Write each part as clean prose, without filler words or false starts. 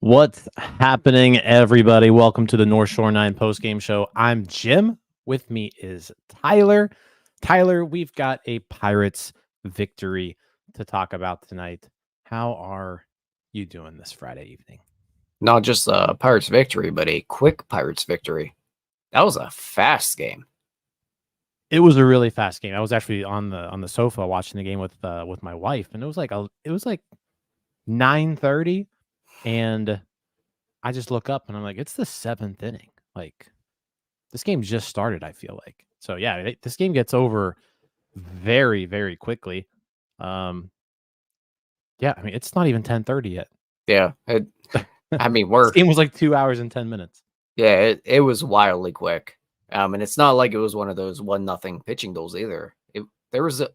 What's happening, everybody? Welcome to the North Shore 9 Postgame Show. I'm Jim. With me is Tyler. Tyler, we've got a Pirates victory to talk about tonight. How are you doing this Friday evening? Not just a Pirates victory, but a quick Pirates victory. That was a fast game. It was a really fast game. I was actually on the sofa watching the game with my wife, and it was like 9:30. And I just look up and I'm like, it's the 7th inning. Like, this game just started, I feel like. So, yeah, this game gets over very, very quickly. Yeah, I mean, it's not even 10:30 yet. Yeah. This game was like 2 hours and 10 minutes. Yeah, it was wildly quick. And it's not like it was one of those 1-0 pitching duels either. There was a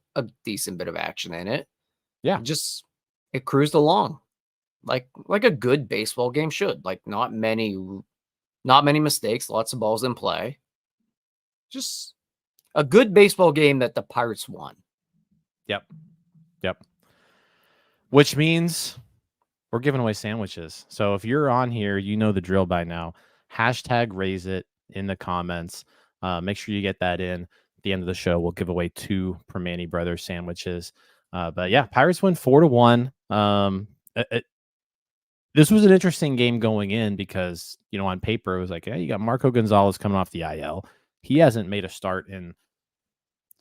decent bit of action in it. Yeah. It cruised along. Like a good baseball game should. Like not many mistakes, lots of balls in play. Just a good baseball game that the Pirates won. Yep. Which means we're giving away sandwiches. So if you're on here, you know the drill by now. Hashtag raise it in the comments. Make sure you get that in. At the end of the show, we'll give away 2 Primanti Brothers sandwiches. But yeah, Pirates win 4-1. This was an interesting game going in because, on paper, it was like, yeah, you got Marco Gonzales coming off the IL. He hasn't made a start in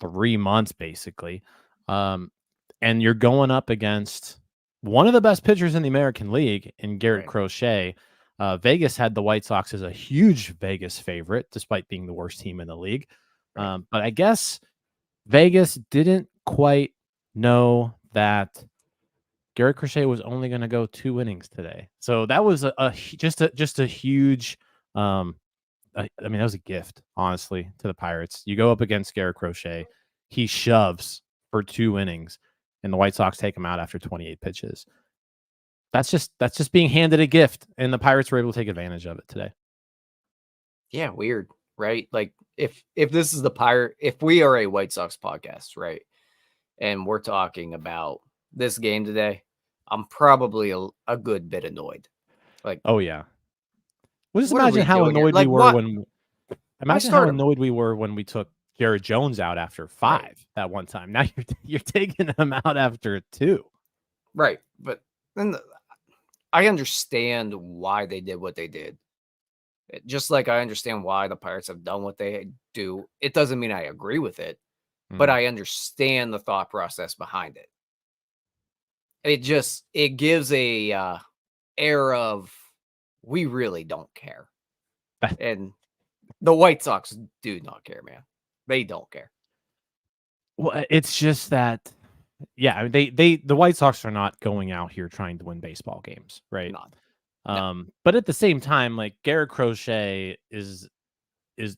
3 months, basically. And you're going up against one of the best pitchers in the American League in Garrett Crochet. Vegas had the White Sox as a huge Vegas favorite, despite being the worst team in the league. But I guess Vegas didn't quite know that Garrett Crochet was only going to go 2 innings today. So that was just a huge, that was a gift, honestly, to the Pirates. You go up against Garrett Crochet, he shoves for 2 innings, and the White Sox take him out after 28 pitches. That's just being handed a gift, and the Pirates were able to take advantage of it today. Yeah, weird, right? Like if this is if we are a White Sox podcast, right, and we're talking about this game today, I'm probably a good bit annoyed. Like, oh yeah. Well, just imagine how annoyed we were how annoyed we were when we took Jared Jones out after 5 that one time. Now you're taking him out after 2. Right, but then I understand why they did what they did. Just like I understand why the Pirates have done what they do. It doesn't mean I agree with it, but I understand the thought process behind it. It gives a air of we really don't care. And the White Sox do not care, man. They don't care. Well, it's just that, yeah, the White Sox are not going out here trying to win baseball games, right? No. But at the same time, like Garrett Crochet is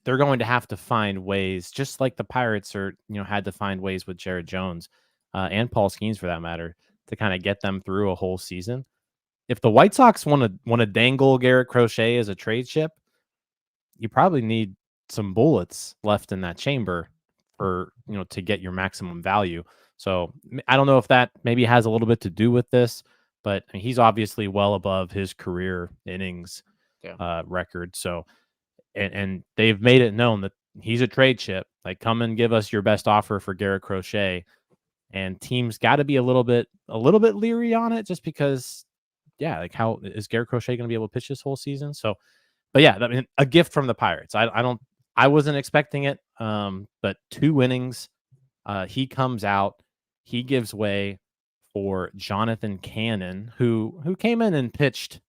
they're going to have to find ways, just like the Pirates had to find ways with Jared Jones and Paul Skeens for that matter, to kind of get them through a whole season. If the White Sox want to dangle Garrett Crochet as a trade chip, you probably need some bullets left in that chamber for to get your maximum value. So I don't know if that maybe has a little bit to do with this, but he's obviously well above his career innings record. So and they've made it known that he's a trade chip. Like, come and give us your best offer for Garrett Crochet. And teams got to be a little bit leery on it, just because, yeah, like, how is Garrett Crochet going to be able to pitch this whole season? So, but yeah, I mean, a gift from the Pirates. I wasn't expecting it, but 2 innings. He comes out, he gives way for Jonathan Cannon, who came in and pitched,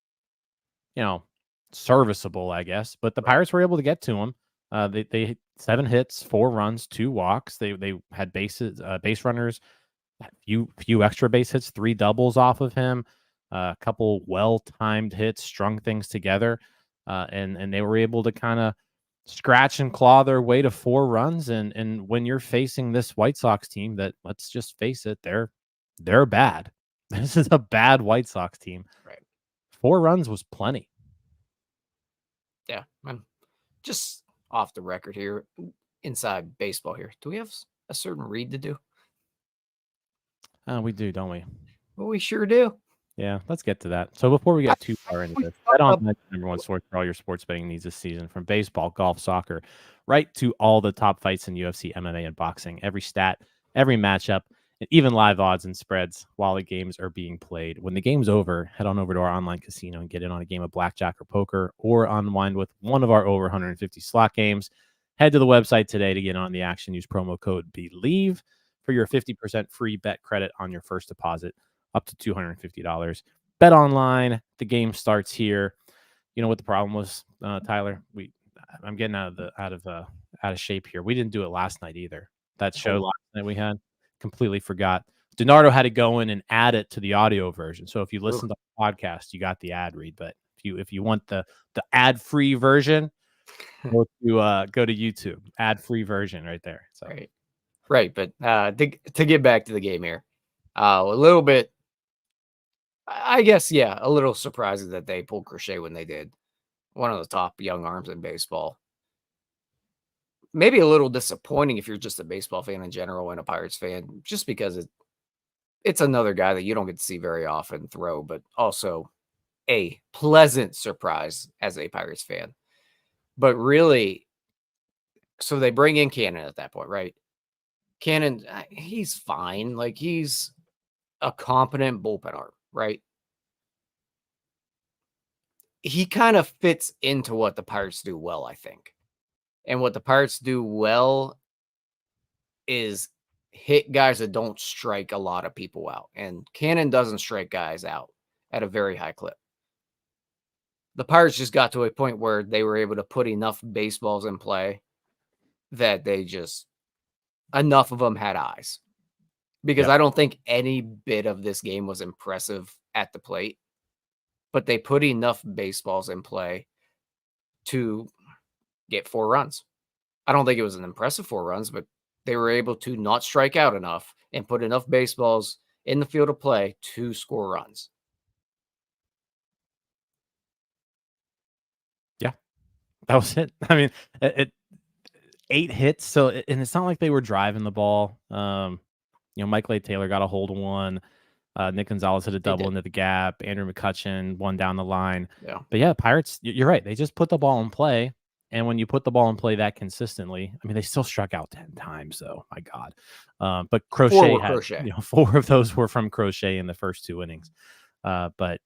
serviceable, I guess. But the Pirates were able to get to him. They 7 hits, 4 runs, 2 walks. They had base runners, a few extra base hits, 3 doubles off of him. a couple well-timed hits, strung things together, and they were able to kind of scratch and claw their way to 4 runs. And when you're facing this White Sox team, that, let's just face it, they're bad. This is a bad White Sox team. Right. 4 runs was plenty. Yeah. I'm just off the record here, inside baseball here. Do we have a certain read to do? We do, don't we? Well, we sure do. Yeah, let's get to that. So before we get too far into this, BetOnline is the number one source for all your sports betting needs this season, from baseball, golf, soccer, right to all the top fights in UFC, MMA, and boxing. Every stat, every matchup, and even live odds and spreads while the games are being played. When the game's over, head on over to our online casino and get in on a game of blackjack or poker, or unwind with one of our over 150 slot games. Head to the website today to get on the action. Use promo code BELIEVE for your 50% free bet credit on your first deposit, up to $250. Bet online. The game starts here. You know what the problem was, Tyler? I'm getting out of shape here. We didn't do it last night either. That show last night we had, completely forgot. Donardo had to go in and add it to the audio version. So if you listen to the podcast, you got the ad read. But if you want the ad free version, go to YouTube. Ad free version right there. So right. But to get back to the game here, a little bit. I guess, yeah, a little surprising that they pulled Crochet when they did. One of the top young arms in baseball. Maybe a little disappointing if you're just a baseball fan in general and a Pirates fan, just because it's another guy that you don't get to see very often throw, but also a pleasant surprise as a Pirates fan. But really, so they bring in Cannon at that point, right? Cannon, he's fine. Like, he's a competent bullpen arm, right? He kind of fits into what the Pirates do well, I think. And what the Pirates do well is hit guys that don't strike a lot of people out. And Cannon doesn't strike guys out at a very high clip. The Pirates just got to a point where they were able to put enough baseballs in play that enough of them had eyes. Because I don't think any bit of this game was impressive at the plate, but they put enough baseballs in play to get 4 runs. I don't think it was an impressive 4 runs, but they were able to not strike out enough and put enough baseballs in the field of play to score runs. Yeah, that was it. I mean, it 8 hits. So, and it's not like they were driving the ball. Mike Lay Taylor got a hold of one. Nick Gonzalez hit a double into the gap. Andrew McCutchen one down the line. Yeah. But yeah, Pirates, you're right. They just put the ball in play. And when you put the ball in play that consistently, I mean, they still struck out 10 times, though. My God. But Crochet had, 4 of those were from Crochet in the first 2 innings. But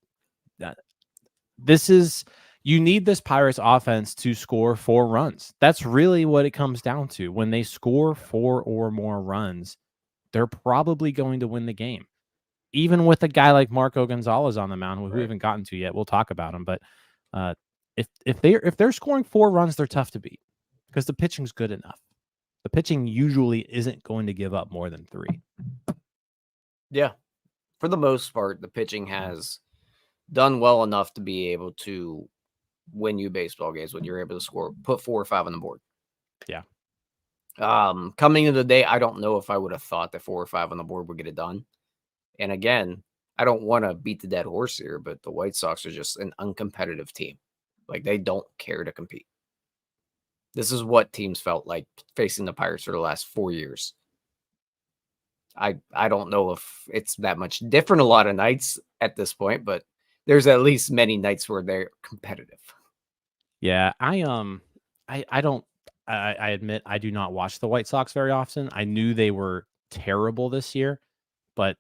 you need this Pirates offense to score 4 runs. That's really what it comes down to. When they score 4 or more runs, they're probably going to win the game. Even with a guy like Marco Gonzalez on the mound, who we haven't gotten to yet, we'll talk about him. But if they're scoring 4 runs, they're tough to beat because the pitching's good enough. The pitching usually isn't going to give up more than 3. Yeah, for the most part, the pitching has done well enough to be able to win you baseball games when you're able to put 4 or 5 on the board. Yeah. Coming into the day, I don't know if I would have thought that 4 or 5 on the board would get it done. And again, I don't want to beat the dead horse here, but the White Sox are just an uncompetitive team. Like, they don't care to compete. This is what teams felt like facing the Pirates for the last 4 years. I don't know if it's that much different a lot of nights at this point, but there's at least many nights where they're competitive. Yeah, I admit I do not watch the White Sox very often. I knew they were terrible this year, but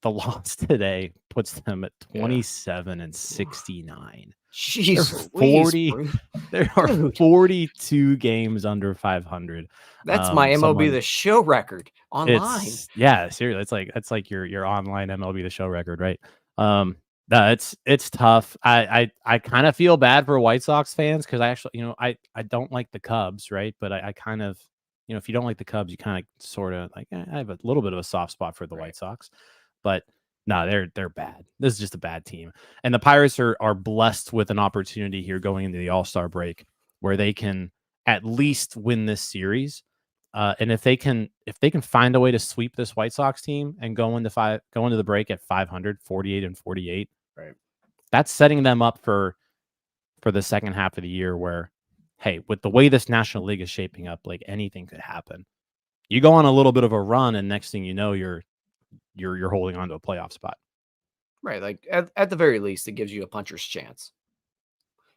the loss today puts them at 27 and 69. Jeez, there are 42 games under 500. That's my MLB The Show record online. Yeah, seriously, it's like your online MLB The Show record, right? No, it's tough. I kind of feel bad for White Sox fans because I actually, I don't like the Cubs, right? But I kind of, if you don't like the Cubs, you kind of sort of like, I have a little bit of a soft spot for the White Sox. But No, they're bad. This is just a bad team. And the Pirates are blessed with an opportunity here going into the All-Star break where they can at least win this series. And if they can find a way to sweep this White Sox team and go into the break at 500, 48-48, Right. that's setting them up for the second half of the year where, hey, with the way this National League is shaping up, like anything could happen. You go on a little bit of a run, and next thing you know, you're holding on to a playoff spot. Right. Like at the very least, it gives you a puncher's chance.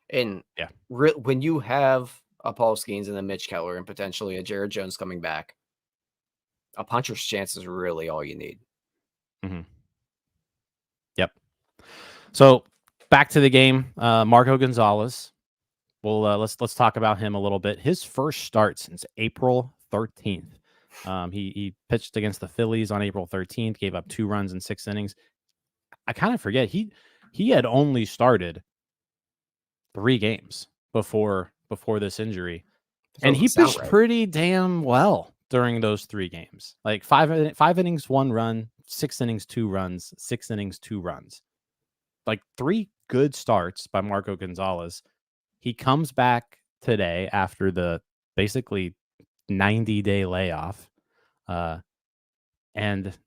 And Yeah. when you have a Paul Skeens and a Mitch Keller and potentially a Jared Jones coming back, a puncher's chance is really all you need. Mm-hmm. Yep. So back to the game, Marco Gonzalez. Well, let's talk about him a little bit. His first start since April 13th. He pitched against the Phillies on April 13th, gave up 2 runs in 6 innings. I kind of forget he had only started 3 games before this injury, and he pitched pretty damn well during those 3 games. Like 5 innings, 1 run, 6 innings, 2 runs, 6 innings, 2 runs. Like 3 good starts by Marco Gonzalez. He comes back today after the basically 90-day layoff, and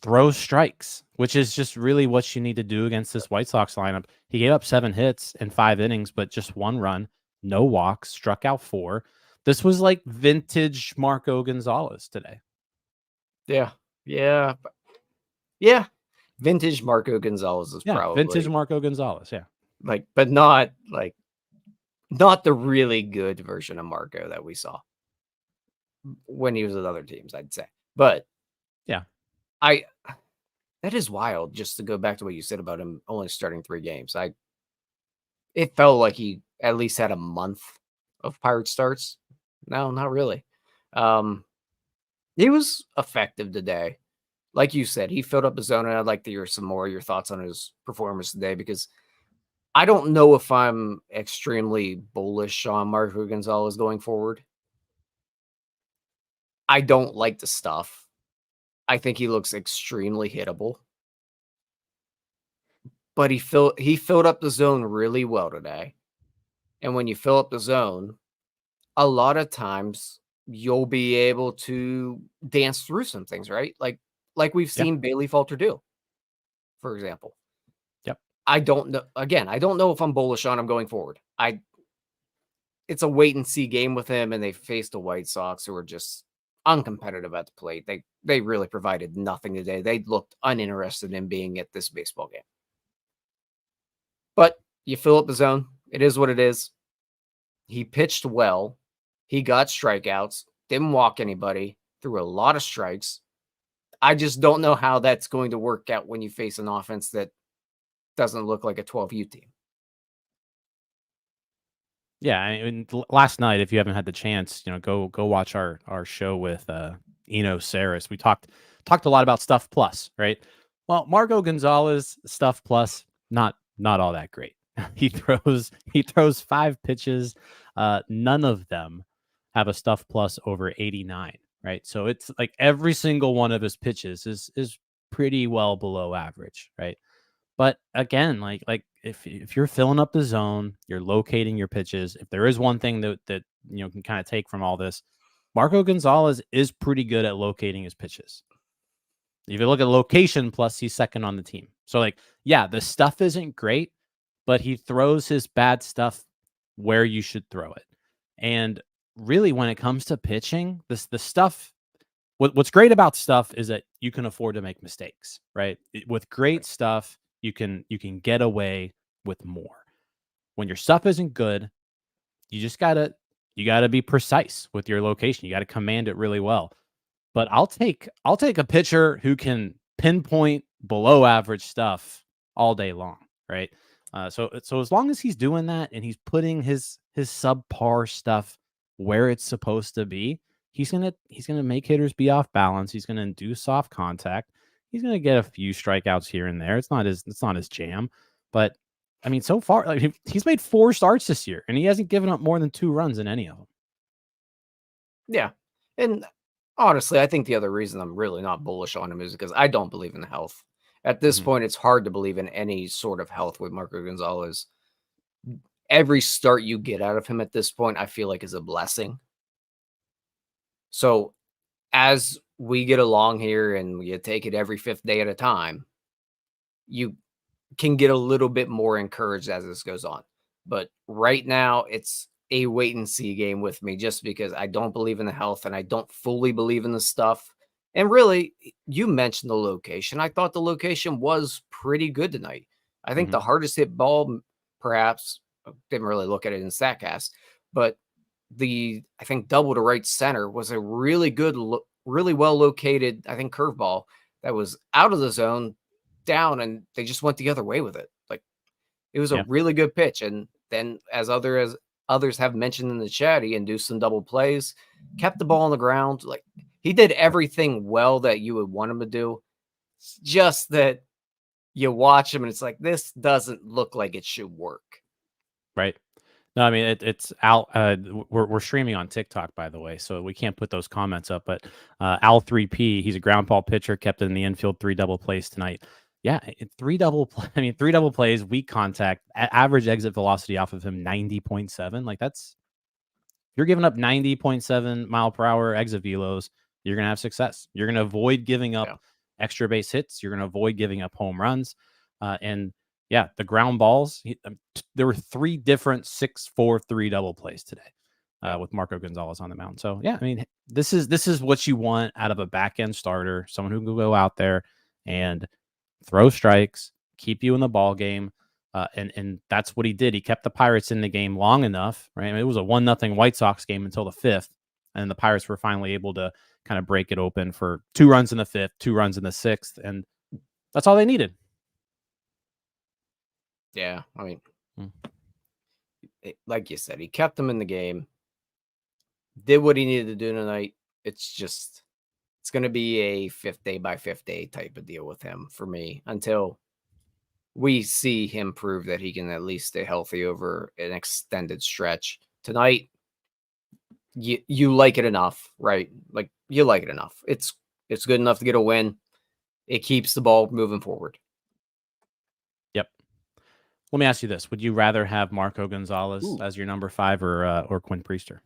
throws strikes, which is just really what you need to do against this White Sox lineup. He gave up 7 hits in 5 innings, but just 1 run, no walks, struck out 4. This was like vintage Marco Gonzalez today. Yeah. Yeah. Yeah. Vintage Marco Gonzalez is probably vintage Marco Gonzalez. Yeah. Like, but not the really good version of Marco that we saw when he was with other teams, I'd say. But yeah, that is wild. Just to go back to what you said about him only starting 3 games. It felt like he at least had a month of Pirate starts. No, not really. He was effective today. Like you said, he filled up the zone, and I'd like to hear some more of your thoughts on his performance today, because I don't know if I'm extremely bullish on Marco Gonzalez going forward. I don't like the stuff. I think he looks extremely hittable. But he filled up the zone really well today. And when you fill up the zone, a lot of times you'll be able to dance through some things, right? Like we've seen Bailey Falter do, for example. Yep. I don't know. Again, I don't know if I'm bullish on him going forward. It's a wait and see game with him, and they faced the White Sox, who are just uncompetitive at the plate. They really provided nothing today. They looked uninterested in being at this baseball game. But you fill up the zone. It is what it is. He pitched well. He got strikeouts. Didn't walk anybody. Threw a lot of strikes. I just don't know how that's going to work out when you face an offense that doesn't look like a 12U team. Yeah, I mean, last night, if you haven't had the chance, go watch our show with Eno Saris. We talked a lot about Stuff Plus, right? Well, Marco Gonzalez, Stuff Plus, not all that great. He throws 5 pitches. None of them have a Stuff Plus over 89, right? So it's like every single one of his pitches is pretty well below average, right? But again, like if you're filling up the zone, you're locating your pitches. If there is one thing that can kind of take from all this, Marco Gonzalez is pretty good at locating his pitches. If you look at location plus, he's second on the team. So the stuff isn't great, but he throws his bad stuff where you should throw it. And really, when it comes to pitching, the stuff. What's great about stuff is that you can afford to make mistakes, right? With great stuff, you can get away with more. When your stuff isn't good, you just gotta be precise with your location. You got to command it really well. But I'll take a pitcher who can pinpoint below average stuff all day long, right? So as long as he's doing that and he's putting his subpar stuff where it's supposed to be, he's gonna make hitters be off balance. He's gonna induce soft contact. He's gonna get a few strikeouts here and there. It's not his jam, but I mean, so far, he's made 4 starts this year, and he hasn't given up more than 2 runs in any of them. Yeah, and honestly, I think the other reason I'm really not bullish on him is because I don't believe in health. At this point, it's hard to believe in any sort of health with Marco Gonzalez. Every start you get out of him at this point, I feel like is a blessing. So as we get along here and you take it every 5th day at a time, you can get a little bit more encouraged as this goes on. But right now, it's a wait and see game with me just because I don't believe in the health and I don't fully believe in the stuff. And really, you mentioned the location. I thought the location was pretty good tonight. I think the hardest hit ball, perhaps, didn't really look at it in StatCast, but I think double to right center was a really good, really well located, I think, curveball that was out of the zone down, and they just went the other way with it. Like, it was a really good pitch. And then as others have mentioned in the chat, he induced some double plays, kept the ball on the ground. Like, he did everything well that you would want him to do. It's just that you watch him and it's like, this doesn't look like it should work. Right. No, I mean it's Al. We're streaming on TikTok, by the way, so we can't put those comments up. But Al3P, he's a ground ball pitcher, kept it in the infield, 3 double plays tonight. Yeah, 3 double. I mean, 3 double plays, weak contact, average exit velocity off of him 90.7. Like that's you're giving up 90.7 mile per hour exit velos, you're gonna have success. You're gonna avoid giving up extra base hits. You're gonna avoid giving up home runs, and yeah, the ground balls. There were 3 different 6-4-3 double plays today with Marco Gonzalez on the mound. So yeah, I mean, this is what you want out of a back end starter, someone who can go out there and throw strikes, keep you in the ball game, and that's what he did. He kept the Pirates in the game long enough, right? I mean, it was a 1-0 White Sox game until the 5th, and the Pirates were finally able to kind of break it open for 2 runs in the 5th, 2 runs in the 6th, and that's all they needed. Yeah, I mean, like you said, he kept them in the game, did what he needed to do tonight. It's going to be a 5th day by 5th day type of deal with him for me until we see him prove that he can at least stay healthy over an extended stretch. Tonight, you like it enough, right? Like, you like it enough. It's good enough to get a win. It keeps the ball moving forward. Yep. Let me ask you this: would you rather have Marco Gonzalez as your number 5 or Quinn Priester?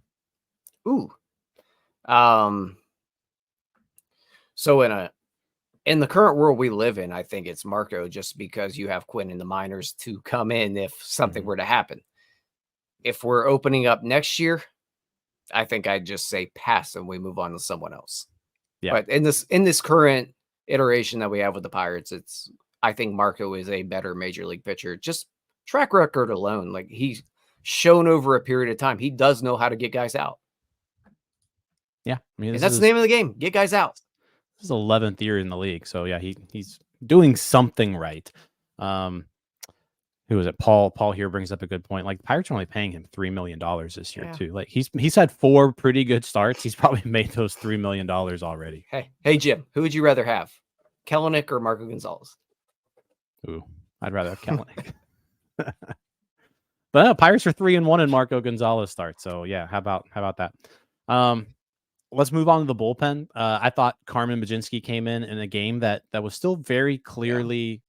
Ooh. So in the current world we live in, I think it's Marco, just because you have Quinn in the minors to come in if something were to happen. If we're opening up next year, I think I'd just say pass and we move on to someone else. Yeah. But in this current iteration that we have with the Pirates, I think Marco is a better major league pitcher. Just track record alone, like, he's shown over a period of time, he does know how to get guys out. Yeah, I mean, that's the name of the game: get guys out. This is 11th year in the league, so yeah, he's doing something right. Who was it? Paul here brings up a good point. Like, the Pirates are only paying him $3 million this year too. Like, he's had 4 pretty good starts. He's probably made those $3 million already. Hey Jim, who would you rather have, Kelenic or Marco Gonzalez? Ooh, I'd rather have Kelenic. But Pirates are 3-1 in Marco Gonzalez start. So yeah, how about that? Let's move on to the bullpen. I thought Carmen Mlodzinski came in a game that was still very clearly,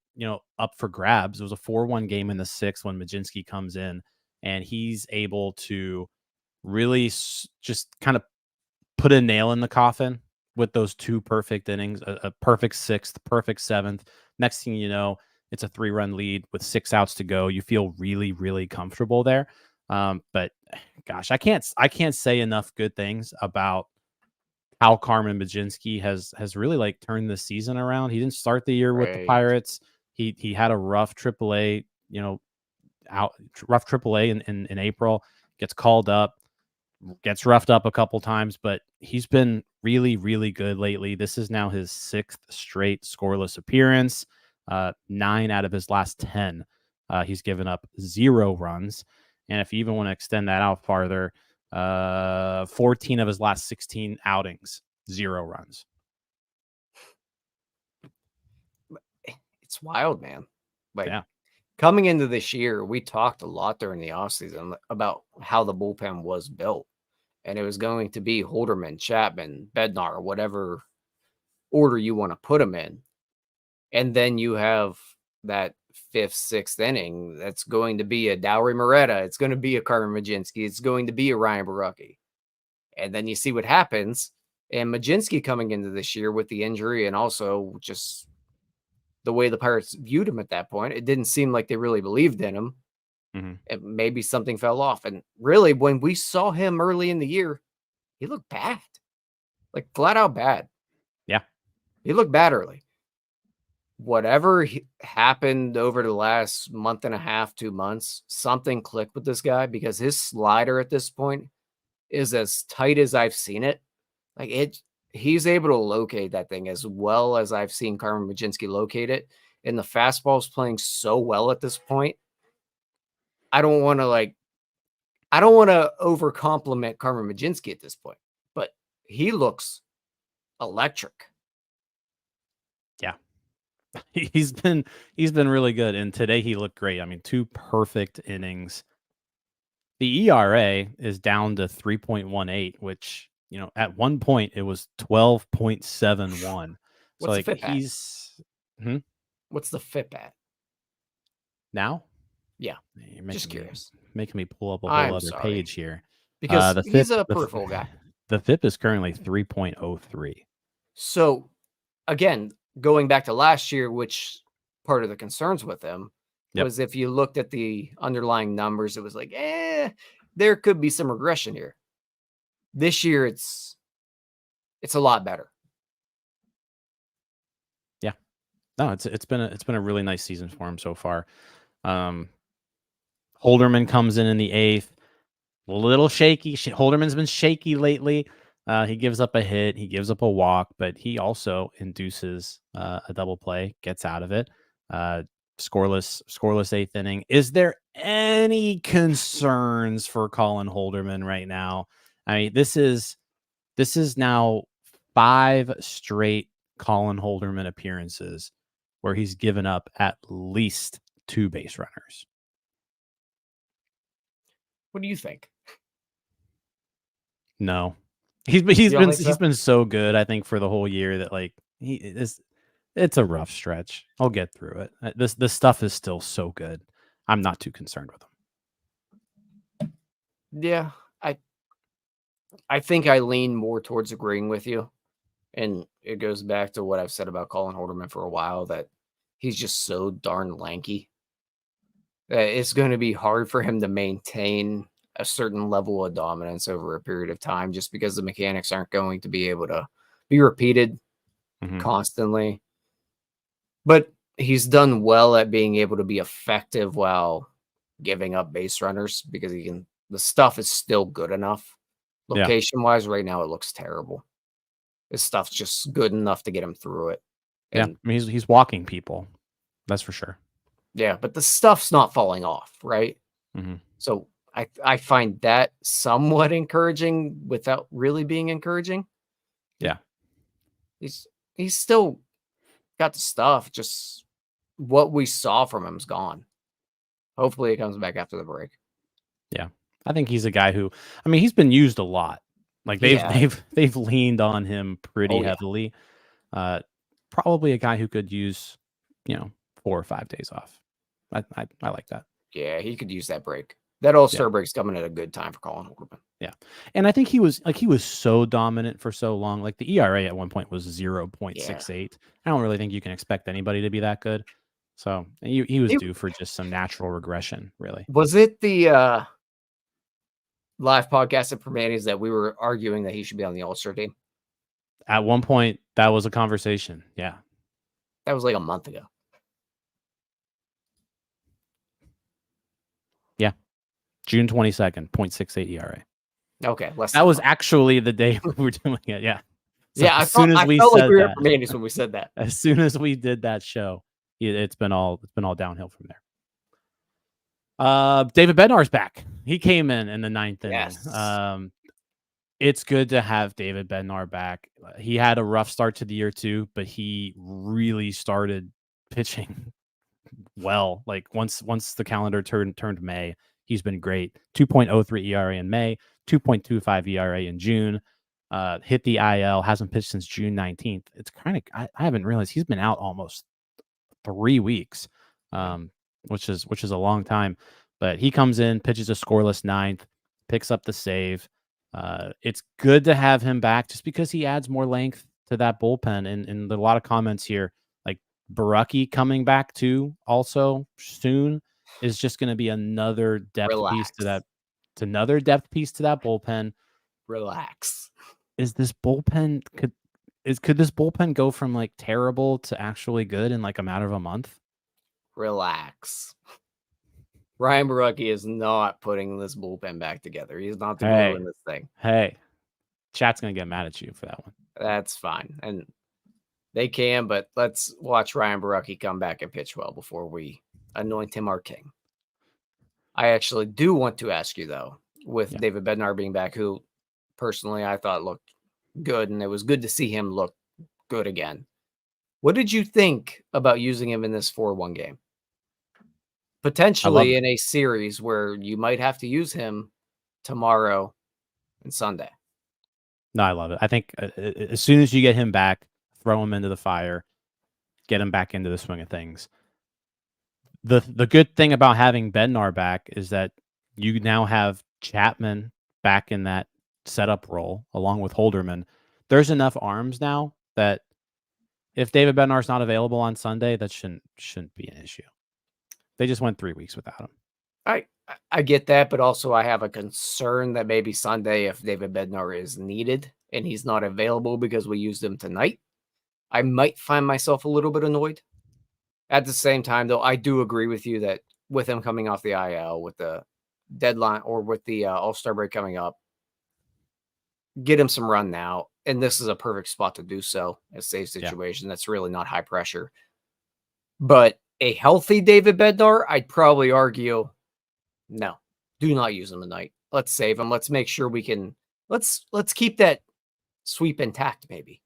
up for grabs. It was a 4-1 game in the 6th when Mlodzinski comes in, and he's able to really just kind of put a nail in the coffin with those 2 perfect innings, a perfect 6th, perfect 7th. Next thing you know, it's a 3-run lead with 6 outs to go. You feel really, really comfortable there. But gosh, I can't say enough good things about how Carmen Mlodzinski has really, like, turned the season around. He didn't start the year with the Pirates. He had a rough AAA, rough AAA in April. Gets called up, gets roughed up a couple times, but he's been really, really good lately. This is now his 6th straight scoreless appearance. 9 out of his last 10, he's given up 0 runs. And if you even want to extend that out farther, 14 of his last 16 outings, 0 runs. It's wild, man. Like, coming into this year, we talked a lot during the offseason about how the bullpen was built, and it was going to be Holderman, Chapman, Bednar, whatever order you want to put them in. And then you have that 5th, 6th inning that's going to be a Dowry Moretta. It's going to be a Carmen Mlodzinski. It's going to be a Ryan Barucki. And then you see what happens. And Mlodzinski coming into this year with the injury and also just the way the Pirates viewed him at that point, it didn't seem like they really believed in him. And maybe something fell off. And really, when we saw him early in the year, he looked bad. Like flat out bad. Yeah. He looked bad early. Whatever happened over the last month and a half, 2 months, something clicked with this guy because his slider at this point is as tight as I've seen it. Like he's able to locate that thing as well as I've seen Carmen Mlodzinski locate it. And the fastball's playing so well at this point. I don't want to over compliment Carmen Mlodzinski at this point, but he looks electric. Yeah. He's been really good. And today he looked great. I mean, 2 perfect innings. The ERA is down to 3.18, which, at one point it was 12.71. So What's the FIP at? What's the FIP at? Now? Yeah. You're just curious. Making me pull up a whole other page here. Because he's a peripheral guy. The FIP is currently 3.03. So, again, going back to last year, which part of the concerns with him was if you looked at the underlying numbers, it was like, there could be some regression here. This year, it's a lot better. Yeah. No, it's been a really nice season for him so far. Holderman comes in the 8th. A little shaky. Holderman's been shaky lately. He gives up a hit. He gives up a walk, but he also induces a double play, gets out of it. Scoreless 8th inning. Is there any concerns for Colin Holderman right now? I mean, this is now 5 straight Colin Holderman appearances where he's given up at least 2 base runners. What do you think? No, he's been so good. I think for the whole year that it's a rough stretch. I'll get through it. This stuff is still so good. I'm not too concerned with him. Yeah, I think I lean more towards agreeing with you, and it goes back to what I've said about Colin Holderman for a while, that he's just so darn lanky that it's going to be hard for him to maintain a certain level of dominance over a period of time, just because the mechanics aren't going to be able to be repeated constantly. But he's done well at being able to be effective while giving up base runners because the stuff is still good enough. Location wise, right now it looks terrible. His stuff's just good enough to get him through it. And, I mean, he's walking people. That's for sure. Yeah, but the stuff's not falling off, right? So I find that somewhat encouraging without really being encouraging. Yeah. He's still got the stuff, just what we saw from him's gone. Hopefully it comes back after the break. Yeah. I think he's a guy who, I mean, he's been used a lot. Like they've leaned on him pretty heavily. Probably a guy who could use, 4 or 5 days off. I like that. Yeah, he could use that break. That All-Star break's coming at a good time for Colin Holderman. Yeah. And I think he was so dominant for so long. Like the ERA at one point was 0.68. I don't really think you can expect anybody to be that good. So he was due for just some natural regression, really. Was it the live podcast at Primanti's that we were arguing that he should be on the All-Star team? At one point, that was a conversation. Yeah. That was like a month ago. Yeah. June 22nd, 0.68 ERA. Okay. That was actually the day we were doing it. Yeah. So as soon as we said that, at Primanti's when we said that. As soon as we did that show, it's been all downhill from there. David Bednar's back. He came in the 9th inning. Yes. It's good to have David Bednar back. He had a rough start to the year too, but he really started pitching well. Like once the calendar turned May, he's been great. 2.03 ERA in May, 2.25 ERA in June. Hit the IL, hasn't pitched since June 19th. It's kind of I haven't realized he's been out almost 3 weeks, which is a long time. But he comes in, pitches a scoreless ninth, picks up the save. It's good to have him back just because he adds more length to that bullpen. And there are a lot of comments here, like Baraki coming back too, also soon, is just going to be another depth piece to that. It's another depth piece to that bullpen. Relax. Is this bullpen could this bullpen go from like terrible to actually good in like a matter of a month? Relax. Ryan Baraki is not putting this bullpen back together. He's not the Hey. glue in this thing. Hey, chat's gonna get mad at you for that one. That's fine. And they can, but let's watch Ryan Baraki come back and pitch well before we anoint him our king. I actually do want to ask you, though, with David Bednar being back, who personally I thought looked good, and it was good to see him look good again. What did you think about using him in this 4-1 game? Potentially in a series where you might have to use him tomorrow and Sunday. No, I love it. I think as soon as you get him back, throw him into the fire, get him back into the swing of things. The good thing about having Bednar back is that you now have Chapman back in that setup role along with Holderman. There's enough arms now that if David Bednar's not available on Sunday, that shouldn't be an issue. They just went 3 weeks without him. I get that, but also I have a concern that maybe Sunday, if David Bednar is needed and he's not available because we used him tonight, I might find myself a little bit annoyed. At the same time, though, I do agree with you that with him coming off the IL, with the deadline or with the All-Star break coming up, get him some run now. And this is a perfect spot to do so. A safe situation that's really not high pressure. But a healthy David Bednar, I'd probably argue, no, do not use him tonight. Let's save him. Let's make sure we can. Let's keep that sweep intact, maybe.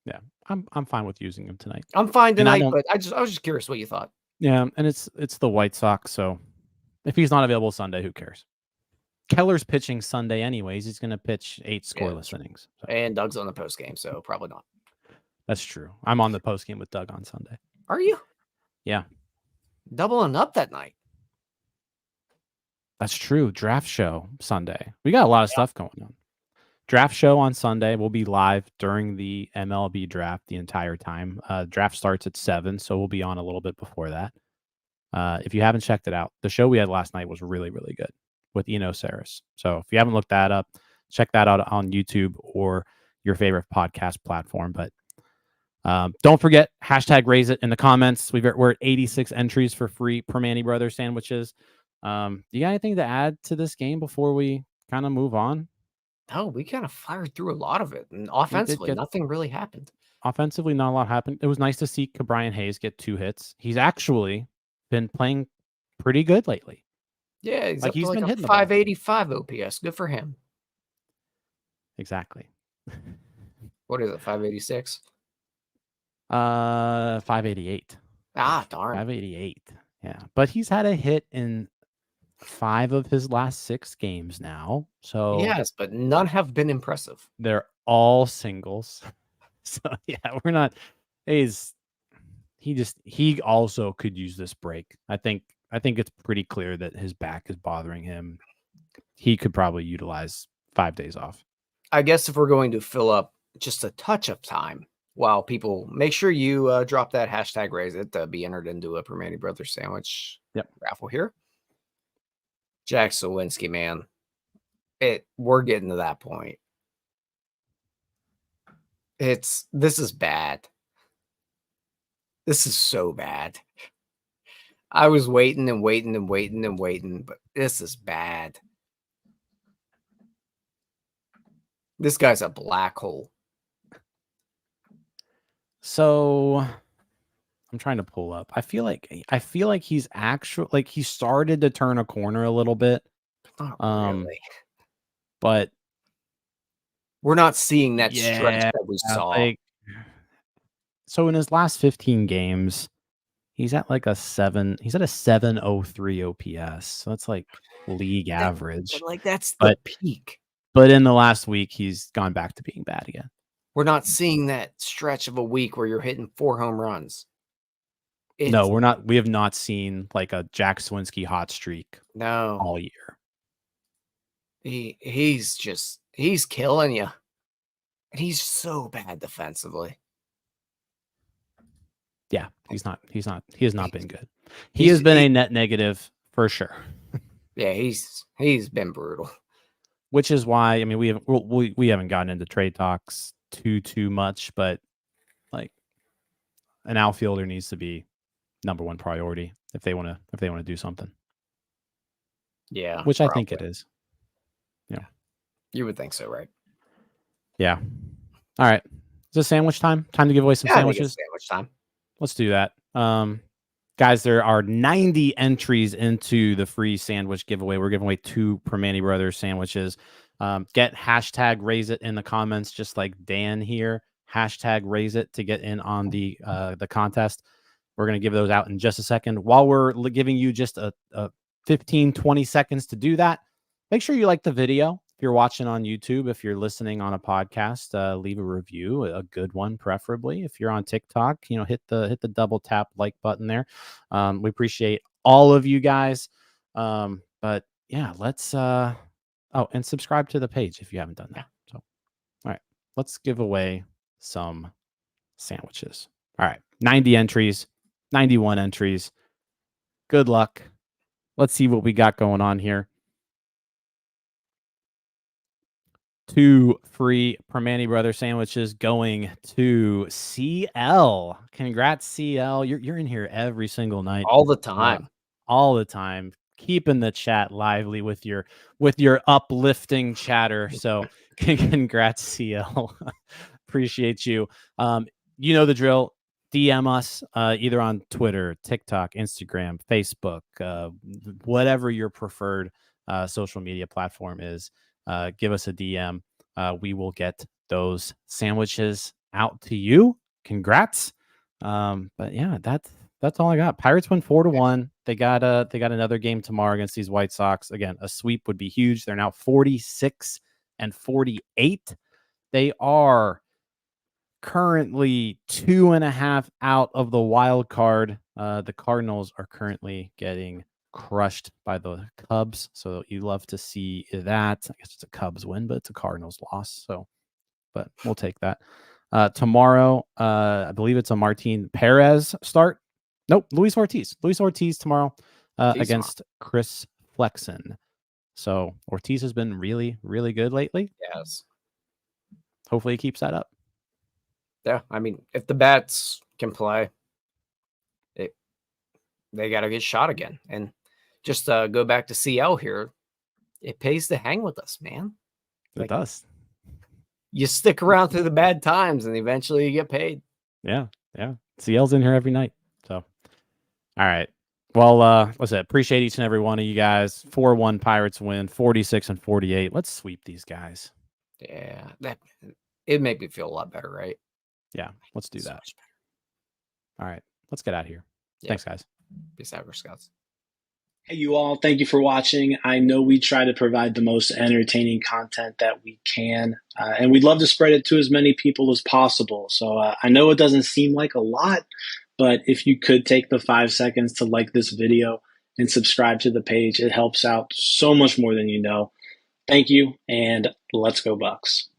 Yeah, I'm fine with using him tonight. I'm fine tonight, but I was just curious what you thought. Yeah, and it's the White Sox, so if he's not available Sunday, who cares? Keller's pitching Sunday anyways. He's going to pitch 8 scoreless innings. So. And Doug's on the post game, so probably not. That's true. I'm on the post game with Doug on Sunday. Are you? Yeah. Doubling up that night. That's true. Draft show Sunday. We got a lot of stuff going on. Draft show on Sunday. We'll be live during the MLB draft the entire time. Draft starts at 7, so we'll be on a little bit before that. If you haven't checked it out, the show we had last night was really, really good with Eno Saris. So if you haven't looked that up, check that out on YouTube or your favorite podcast platform. But don't forget, hashtag raise it in the comments. We're at 86 entries for free Primanti Brothers sandwiches. You got anything to add to this game before we kind of move on? No, we kind of fired through a lot of it. And offensively, nothing really happened. Offensively, not a lot happened. It was nice to see Brian Hayes get 2 hits. He's actually been playing pretty good lately. Yeah, he's been hitting 585 OPS. Good for him. Exactly. What is it, 586? 588. Ah, darn. 588. Yeah, but he's had a hit in 5 of his last 6 games now. So yes, but none have been impressive. They're all singles. So yeah, we're not. He also could use this break. I think it's pretty clear that his back is bothering him. He could probably utilize 5 days off. I guess if we're going to fill up just a touch of time, while people make sure you drop that hashtag raise it to be entered into a Primanti Brothers sandwich raffle here. Jack Sawinski, man, we're getting to that point. This is bad. This is so bad. I was waiting and waiting and waiting and waiting, but this is bad. This guy's a black hole. So I'm trying to pull up. I feel like he's actually like he started to turn a corner a little bit. Not really. But we're not seeing that stretch that we saw. So in his last 15 games, he's at like a 7. He's at a 703 OPS. So that's like league average. That's the peak. But in the last week, he's gone back to being bad again. We're not seeing that stretch of a week where you're hitting 4 home runs. No, we're not. We have not seen like a Jack Swinski hot streak all year. He's killing you. And he's so bad defensively. Yeah, he has not been good. He has been a net negative for sure. Yeah, he's been brutal. Which is why, I mean, we haven't gotten into trade talks too much, but like an outfielder needs to be number one priority if they want to do something. Yeah, which probably. I think it is. Yeah, you would think so, right? Yeah. All right. Is it sandwich time? Time to give away some sandwiches? Sandwich time. Let's do that. Guys, there are 90 entries into the free sandwich giveaway. We're giving away 2 Primanti Brothers sandwiches. Get hashtag raise it in the comments, just like Dan here. Hashtag raise it to get in on the contest. We're going to give those out in just a second. While we're giving you just a 15, 20 seconds to do that, make sure you like the video. If you're watching on YouTube, if you're listening on a podcast, leave a review, a good one, preferably. If you're on TikTok, hit the double tap like button there. We appreciate all of you guys. But yeah, let's and subscribe to the page if you haven't done that. So, all right, let's give away some sandwiches. All right, 90 entries, 91 entries. Good luck. Let's see what we got going on here. 2 free Primanti Brother sandwiches going to CL. Congrats, CL. You're in here every single night. All the time. All the time. Keeping the chat lively with your uplifting chatter. So congrats, CL. Appreciate you. You know the drill. DM us either on Twitter, TikTok, Instagram, Facebook, whatever your preferred social media platform is. Give us a DM. We will get those sandwiches out to you. Congrats. But yeah, that's all I got. Pirates win 4-1. They got another game tomorrow against these White Sox. Again, a sweep would be huge. They're now 46 and 48. They are currently 2.5 out of the wild card. The Cardinals are currently getting crushed by the Cubs, so you love to see that. I guess it's a Cubs win, but it's a Cardinals loss, so but we'll take that. Tomorrow, I believe it's a Martin Perez start. Nope, Luis Ortiz tomorrow against Chris Flexen. So Ortiz has been really, really good lately. Yes. Hopefully he keeps that up. Yeah, I mean, if the bats can play, they got to get shot again. And just go back to CL here, it pays to hang with us, man. It does. You stick around through the bad times, and eventually you get paid. Yeah. CL's in here every night. So, all right. Well, what's that? Appreciate each and every one of you guys. 4-1 Pirates win, 46 and 48. Let's sweep these guys. Yeah, it made me feel a lot better, right? Yeah, let's do that. All right, let's get out of here. Yeah. Thanks, guys. Peace out, Scouts. Hey, you all. Thank you for watching. I know we try to provide the most entertaining content that we can, and we'd love to spread it to as many people as possible. So I know it doesn't seem like a lot, but if you could take the 5 seconds to like this video and subscribe to the page, it helps out so much more than you know. Thank you, and let's go Bucks.